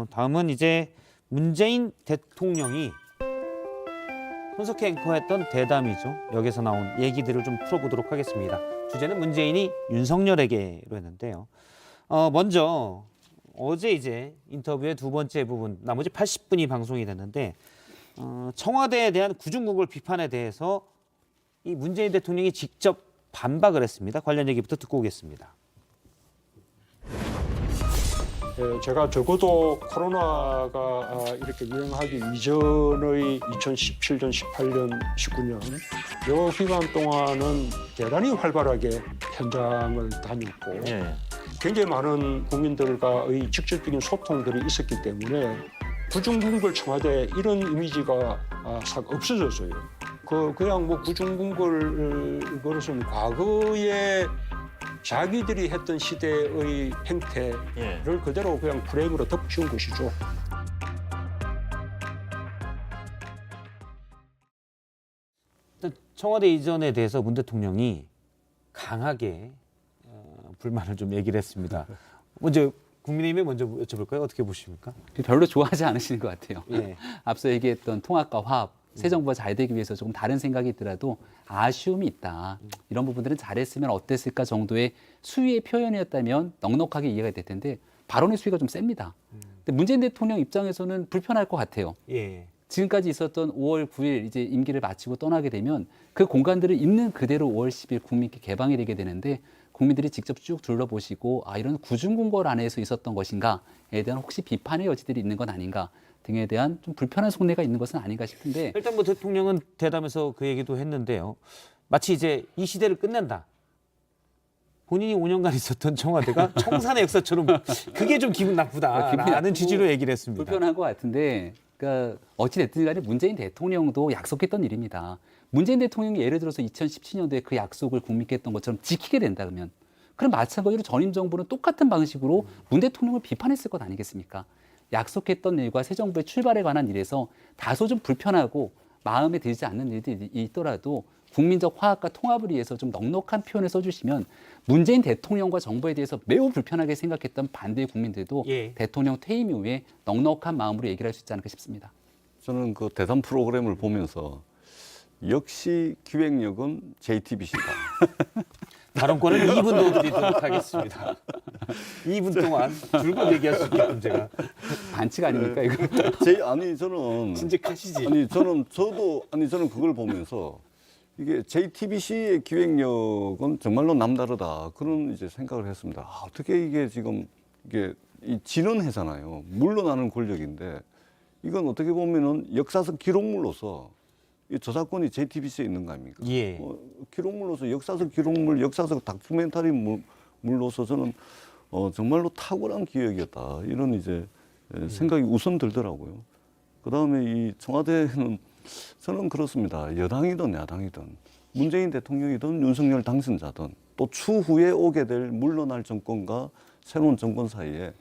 다음은 이제 문재인 대통령이 손석희 앵커했던 대담이죠. 여기서 나온 얘기들을 좀 풀어보도록 하겠습니다. 주제는 문재인이 윤석열에게로 했는데요. 먼저 어제 이제 인터뷰의 두 번째 부분, 나머지 80분이 방송이 됐는데 청와대에 대한 구중궁궐 비판에 대해서 이 문재인 대통령이 직접 반박을 했습니다. 관련 얘기부터 듣고 오겠습니다. 제가 적어도 코로나가 이렇게 유행하기 이전의 2017년, 18년, 19년 요 기간 동안은 대단히 활발하게 현장을 다녔고 굉장히 많은 국민들과의 직접적인 소통들이 있었기 때문에 구중궁궐 청와대 이런 이미지가 싹 없어졌어요. 그냥 뭐 구중궁궐 그것은 과거에 자기들이 했던 시대의 행태를 그대로 그냥 프레임으로 덮어씌운 것이죠. 청와대 이전에 대해서 문 대통령이 강하게 불만을 좀 얘기를 했습니다. 먼저 국민의힘에 먼저 여쭤볼까요? 어떻게 보십니까? 별로 좋아하지 않으시는 것 같아요. 예. 앞서 얘기했던 통합과 화합, 새 정부가 잘 되기 위해서 조금 다른 생각이 있더라도 아쉬움이 있다. 이런 부분들은 잘했으면 어땠을까 정도의 수위의 표현이었다면 넉넉하게 이해가 될 텐데 발언의 수위가 좀 셉니다. 근데 문재인 대통령 입장에서는 불편할 것 같아요. 예. 지금까지 있었던 5월 9일 이제 임기를 마치고 떠나게 되면 그 공간들을 있는 그대로 5월 10일 국민께 개방이 되게 되는데 국민들이 직접 쭉 둘러보시고 이런 구중궁궐 안에서 있었던 것인가에 대한 혹시 비판의 여지들이 있는 건 아닌가 등에 대한 좀 불편한 속내가 있는 것은 아닌가 싶은데 일단 뭐 대통령은 대담에서 그 얘기도 했는데요. 마치 이제 이 시대를 끝낸다. 본인이 5년간 있었던 청와대가 청산의 역사처럼 그게 좀 기분 나쁘다라는 취지로 얘기를 했습니다. 불편한 것 같은데 그러니까 어찌 됐든 간에 문재인 대통령도 약속했던 일입니다. 문재인 대통령이 예를 들어서 2017년도에 그 약속을 국민께 했던 것처럼 지키게 된다 그러면 그럼 마찬가지로 전임 정부는 똑같은 방식으로 문 대통령을 비판했을 것 아니겠습니까? 약속했던 일과 새 정부의 출발에 관한 일에서 다소 좀 불편하고 마음에 들지 않는 일들이 있더라도 국민적 화합과 통합을 위해서 좀 넉넉한 표현을 써주시면 문재인 대통령과 정부에 대해서 매우 불편하게 생각했던 반대의 국민들도 대통령 퇴임 이후에 넉넉한 마음으로 얘기를 할 수 있지 않을까 싶습니다. 저는 그 대담 프로그램을 보면서 역시 기획력은 JTBC다. 발언권은 2분 더 드리도록 하겠습니다. 2분 동안 줄곧 얘기할 수 있게끔 제가. 반칙 아닙니까 이거? 아니 저는 진직하시지. 저는 그걸 보면서 이게 JTBC의 기획력은 정말로 남다르다 그런 이제 생각을 했습니다. 어떻게 이게 지금 이게 진언해잖아요. 물러나는 권력인데 이건 어떻게 보면은 역사적 기록물로서 이 저작권이 JTBC에 있는 거 아닙니까? 예. 기록물로서 역사적 기록물, 역사적 다큐멘터리물로서 저는 정말로 탁월한 기획이었다 이런 이제 생각이 우선 들더라고요. 그 다음에 이 청와대는 저는 그렇습니다. 여당이든 야당이든 문재인 대통령이든 윤석열 당선자든 또 추후에 오게 될 물러날 정권과 새로운 정권 사이에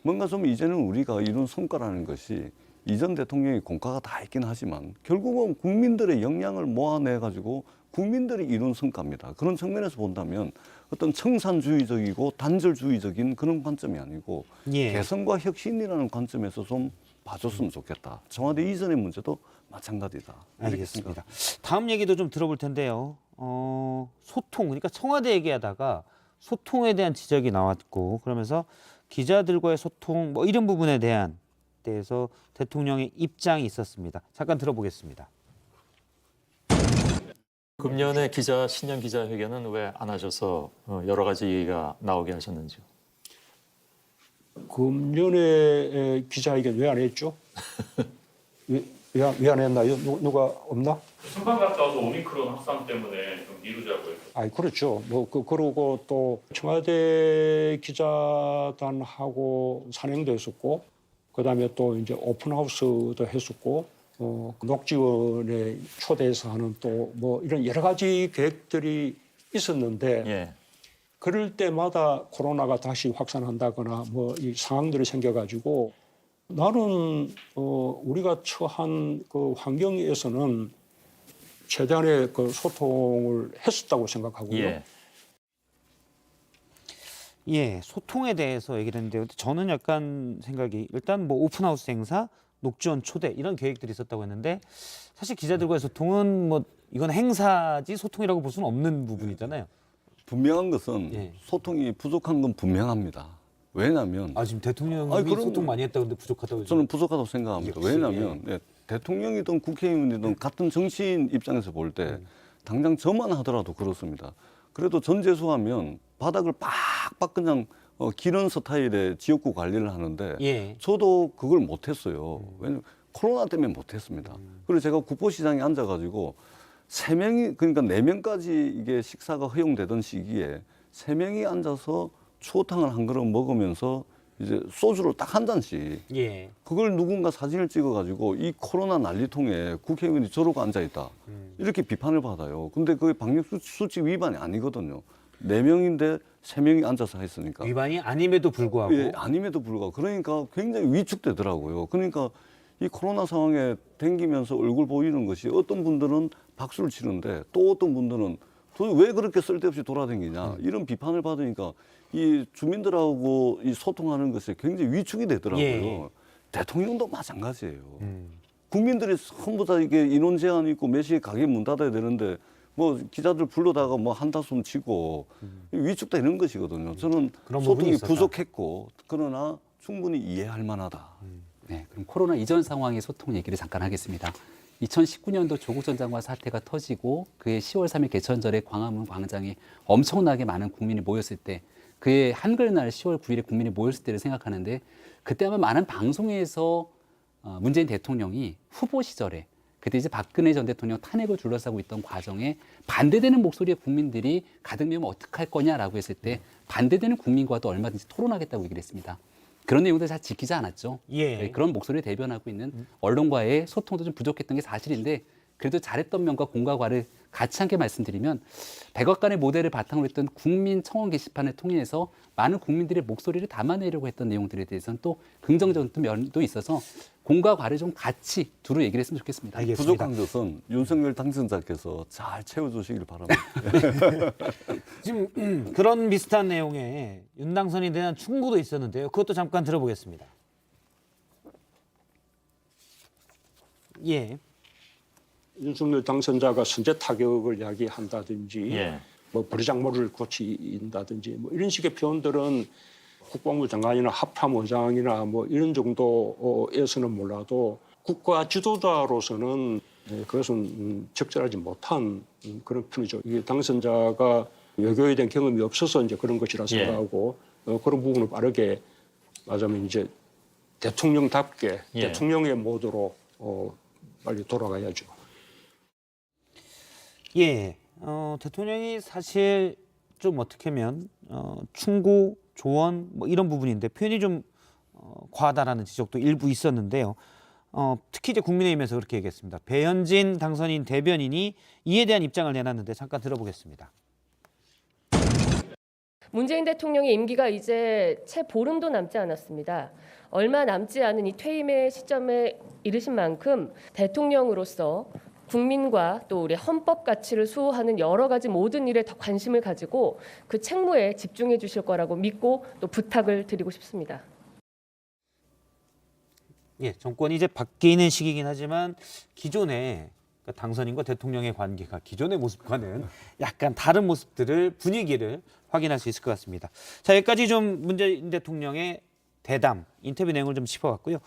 뭔가 좀 이제는 우리가 이룬 성과라는 것이 이전 대통령의 공과가 다 있긴 하지만 결국은 국민들의 역량을 모아내가지고 국민들이 이룬 성과입니다. 그런 측면에서 본다면 어떤 청산주의적이고 단절주의적인 그런 관점이 아니고 개선과 혁신이라는 관점에서 좀 봐줬으면 좋겠다. 청와대 이전의 문제도 마찬가지다. 알겠습니다. 다음 얘기도 좀 들어볼 텐데요. 소통, 그러니까 청와대 얘기하다가 소통에 대한 지적이 나왔고 그러면서 기자들과의 소통 뭐 이런 부분에 대해서 대통령의 입장이 있었습니다. 잠깐 들어보겠습니다. 금년에 신년 기자회견은 왜 안 하셔서 여러 가지 얘기가 나오게 하셨는지요? 금년에 기자회견 왜 안 했죠? 왜 안 했나요? 누가 없나? 순방 갔다 와서 오미크론 확산 때문에 좀 미루자고 해서. 그렇죠. 그러고 또 청와대 기자단하고 산행도 했었고, 그다음에 또 이제 오픈하우스도 했었고, 녹지원에 초대해서 하는 또 뭐 이런 여러 가지 계획들이 있었는데, 그럴 때마다 코로나가 다시 확산한다거나 뭐 이 상황들이 생겨가지고 나는 우리가 처한 그 환경에서는 최대한의 그 소통을 했었다고 생각하고요. 예, 소통에 대해서 얘기를 했는데요. 저는 약간 생각이 일단 뭐 오픈하우스 행사, 녹지원 초대 이런 계획들이 있었다고 했는데 사실 기자들과의 소통은 뭐 이건 행사지 소통이라고 볼 수는 없는 부분이잖아요. 분명한 것은 예. 소통이 부족한 건 분명합니다. 왜냐하면 아 지금 대통령이 아니, 그럼 소통 많이 했다고 근데 부족하다고 저는 부족하다고 생각합니다. 역시, 왜냐하면 대통령이든 국회의원이든 같은 정치인 입장에서 볼 때 당장 저만 하더라도 그렇습니다. 그래도 전재수하면 바닥을 빡빡 그냥 기른 스타일의 지역구 관리를 하는데 예. 저도 그걸 못했어요. 왜냐면 코로나 때문에 못했습니다. 그리고 제가 국보시장에 앉아가지고 3명이 그러니까 4명까지 이게 식사가 허용되던 시기에 3명이 앉아서 추어탕을 한 그릇 먹으면서 이제 소주를 딱 한 잔씩 예. 그걸 누군가 사진을 찍어가지고 이 코로나 난리통에 국회의원이 저러고 앉아있다 이렇게 비판을 받아요. 근데 그게 방역수칙 위반이 아니거든요. 4명인데 3명이 앉아서 했으니까. 위반이 아님에도 불구하고 예, 아님에도 불구하고 그러니까 굉장히 위축되더라고요. 그러니까 이 코로나 상황에 댕기면서 얼굴 보이는 것이 어떤 분들은 박수를 치는데 또 어떤 분들은 도대체 왜 그렇게 쓸데없이 돌아다니냐 이런 비판을 받으니까 이 주민들하고 이 소통하는 것에 굉장히 위축이 되더라고요. 예. 대통령도 마찬가지예요. 국민들이 전부 다 이게 인원 제한이 있고 몇 시에 가게 문 닫아야 되는데 뭐 기자들 불러다가 뭐 한다숨 치고 위축되는 것이거든요. 저는 그런 부분이 소통이 있었다. 부족했고 그러나 충분히 이해할 만하다. 네, 그럼 코로나 이전 상황의 소통 얘기를 잠깐 하겠습니다. 2019년도 조국 전 장관 사태가 터지고 그해 10월 3일 개천절에 광화문 광장에 엄청나게 많은 국민이 모였을 때 그해 한글날 10월 9일에 국민이 모였을 때를 생각하는데 그때 아마 많은 방송에서 문재인 대통령이 후보 시절에 그때 이제 박근혜 전 대통령 탄핵을 둘러싸고 있던 과정에 반대되는 목소리의 국민들이 가득 메우면 어떡할 거냐라고 했을 때 반대되는 국민과도 얼마든지 토론하겠다고 얘기를 했습니다. 그런 내용들 잘 지키지 않았죠. 예. 네, 그런 목소리를 대변하고 있는 언론과의 소통도 좀 부족했던 게 사실인데 그래도 잘했던 면과 공과 과를 같이 함께 말씀드리면 백악관의 모델을 바탕으로 했던 국민 청원 게시판을 통해서 많은 국민들의 목소리를 담아내려고 했던 내용들에 대해서는 또 긍정적인 면도 있어서 공과 과를 좀 같이 두루 얘기를 했으면 좋겠습니다. 알겠습니다. 부족한 것은 윤석열 당선자께서 잘 채워주시길 바랍니다. 지금 그런 비슷한 내용의 윤 당선인에 대한 충고도 있었는데요. 그것도 잠깐 들어보겠습니다. 예. 윤석열 당선자가 선제 타격을 이야기한다든지 예. 뭐 버리장머리를 고친다든지 뭐 이런 식의 표현들은 국방부 장관이나 합참의장이나 뭐 이런 정도에서는 몰라도 국가 지도자로서는 그것은 적절하지 못한 그런 표현이죠. 이게 당선자가 외교에 대한 경험이 없어서 이제 그런 것이라 생각하고 그런 부분을 빠르게 말하자면 이제 대통령답게 예. 대통령의 모드로 빨리 돌아가야죠. 예. 대통령이 사실 좀 어떻게 하면 충고, 조언 뭐 이런 부분인데 표현이 좀 과하다라는 지적도 일부 있었는데요. 특히 이제 국민의힘에서 그렇게 얘기했습니다. 배현진 당선인 대변인이 이에 대한 입장을 내놨는데 잠깐 들어보겠습니다. 문재인 대통령의 임기가 이제 채 보름도 남지 않았습니다. 얼마 남지 않은 이 퇴임의 시점에 이르신 만큼 대통령으로서 국민과 또 우리 헌법 가치를 수호하는 여러 가지 모든 일에 더 관심을 가지고 그 책무에 집중해 주실 거라고 믿고 또 부탁을 드리고 싶습니다. 예, 정권이 이제 바뀌는 시기이긴 하지만 기존의 그러니까 당선인과 대통령의 관계가 기존의 모습과는 약간 다른 모습들을 분위기를 확인할 수 있을 것 같습니다. 자, 여기까지 좀 문재인 대통령의 대담 인터뷰 내용을 좀 짚어봤고요.